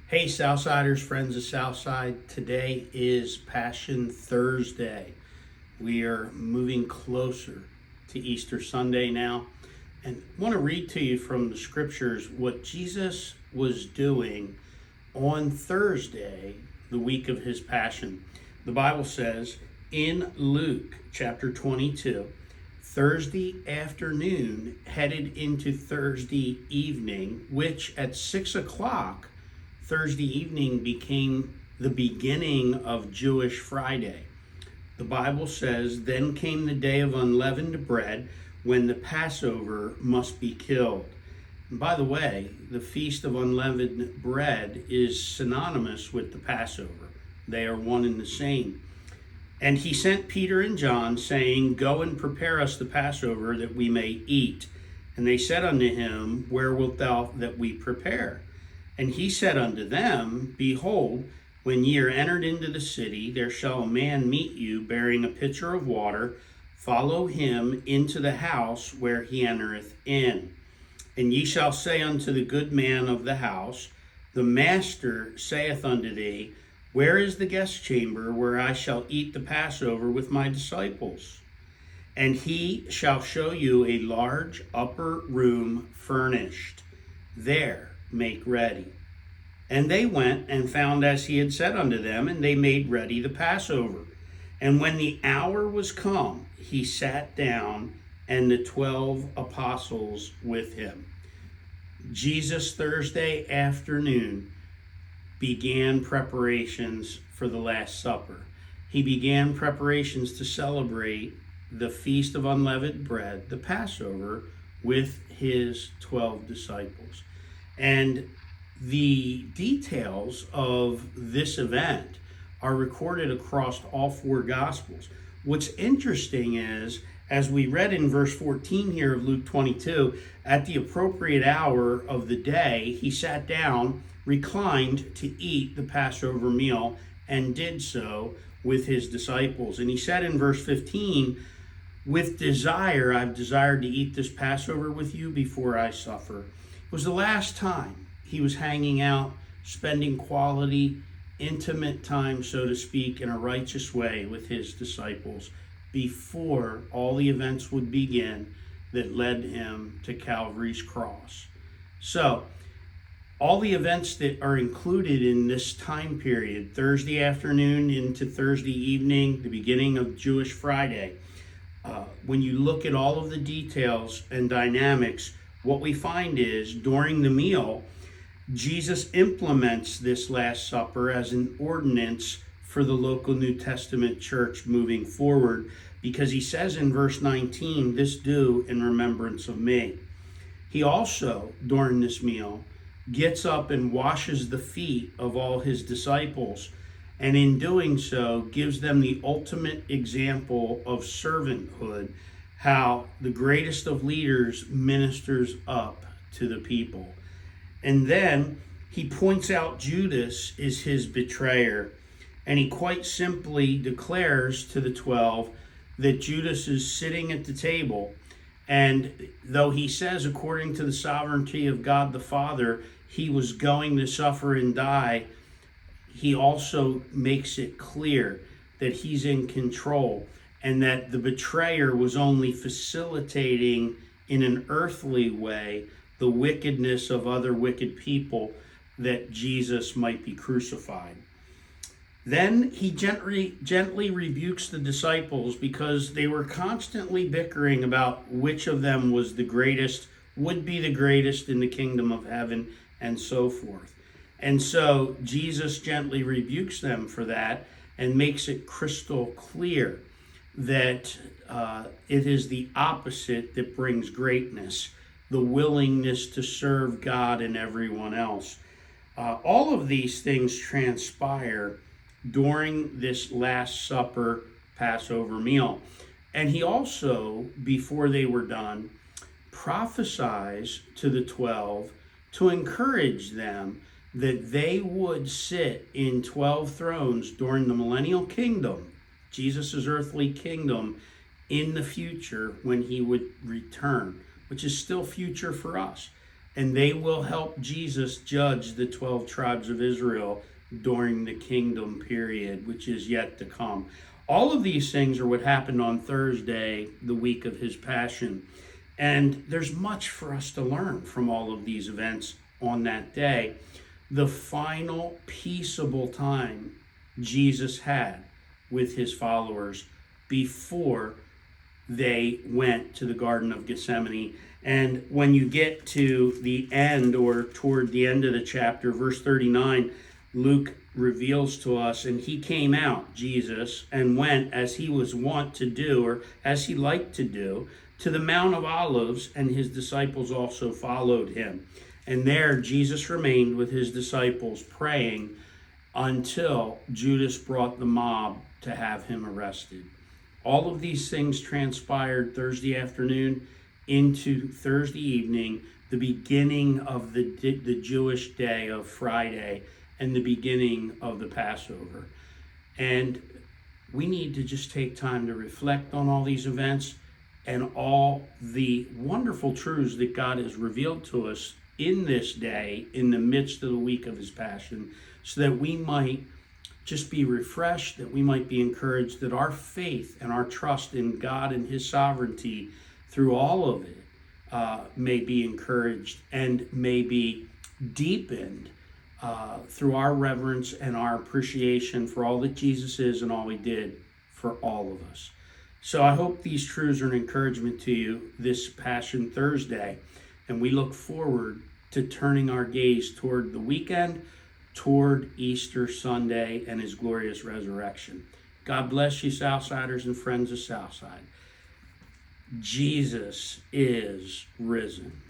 Hey, Southsiders, friends of Southside. Today is Passion Thursday. We are moving closer to Easter Sunday now. And I want to read to you from the scriptures what Jesus was doing on Thursday, the week of his Passion. The Bible says in Luke chapter 22, Thursday afternoon headed into Thursday evening, which at 6 o'clock Thursday evening became the beginning of Jewish Friday. The Bible says, then came the day of unleavened bread, when the Passover must be killed. And by the way, the Feast of Unleavened Bread is synonymous with the Passover. They are one and the same. And he sent Peter and John, saying, go and prepare us the Passover, that we may eat. And they said unto him, where wilt thou that we prepare? And he said unto them, behold, when ye are entered into the city, there shall a man meet you, bearing a pitcher of water. Follow him into the house where he entereth in. And ye shall say unto the good man of the house, the master saith unto thee, where is the guest chamber where I shall eat the Passover with my disciples? And he shall show you a large upper room furnished. There make ready. And they went and found as he had said unto them, and they made ready the Passover. And when the hour was come, he sat down, and the 12 apostles with him. Jesus, Thursday afternoon, began preparations for the Last Supper. He began preparations to celebrate the Feast of Unleavened Bread, the Passover, with his 12 disciples. And the details of this event are recorded across all four Gospels. What's interesting is, as we read in verse 14 here of Luke 22, at the appropriate hour of the day, he sat down, reclined to eat the Passover meal, and did so with his disciples. And he said in verse 15, with desire, I've desired to eat this Passover with you before I suffer. It was the last time he was hanging out, spending quality, intimate time, so to speak, in a righteous way with his disciples before all the events would begin that led him to Calvary's cross. So, all the events that are included in this time period, Thursday afternoon into Thursday evening, the beginning of Jewish Friday, when you look at all of the details and dynamics, what we find is during the meal, Jesus implements this Last Supper as an ordinance for the local New Testament church moving forward, because he says in verse 19, this do in remembrance of me. He also, during this meal, gets up and washes the feet of all his disciples, and in doing so gives them the ultimate example of servanthood, how the greatest of leaders ministers up to the people. And then he points out Judas is his betrayer, and he quite simply declares to the 12 that Judas is sitting at the table. And though he says, according to the sovereignty of God the Father, he was going to suffer and die, he also makes it clear that he's in control, and that the betrayer was only facilitating in an earthly way the wickedness of other wicked people, that Jesus might be crucified. Then he gently rebukes the disciples, because they were constantly bickering about which of them was the greatest, would be the greatest in the kingdom of heaven, and so forth. And so Jesus gently rebukes them for that and makes it crystal clear that it is the opposite that brings greatness, the willingness to serve God and everyone else. All of these things transpire during this Last Supper Passover meal. And he also, before they were done, prophesies to the 12 to encourage them that they would sit in 12 thrones during the millennial kingdom, Jesus' earthly kingdom, in the future when he would return, which is still future for us. and they will help Jesus judge the 12 tribes of Israel during the kingdom period, which is yet to come. All of these things are what happened on Thursday, the week of his passion. And there's much for us to learn from all of these events on that day. The final peaceable time Jesus had with his followers before they went to the Garden of Gethsemane. And when you get to the end, or toward the end of the chapter, verse 39, Luke reveals to us, and he came out, Jesus, and went as he was wont to do, or as he liked to do, to the Mount of Olives, and his disciples also followed him. And there Jesus remained with his disciples, praying until Judas brought the mob to have him arrested. All of these things transpired Thursday afternoon into Thursday evening, the beginning of the Jewish day of Friday, and the beginning of the Passover. And we need to just take time to reflect on all these events and all the wonderful truths that God has revealed to us in this day, in the midst of the week of his passion, so that we might just be refreshed, that we might be encouraged, that our faith and our trust in God and his sovereignty through all of it may be encouraged and may be deepened through our reverence and our appreciation for all that Jesus is and all he did for all of us. So I hope these truths are an encouragement to you this Passion Thursday, and we look forward to turning our gaze toward the weekend, toward Easter Sunday and his glorious resurrection. God bless you, Southsiders and friends of Southside. Jesus is risen.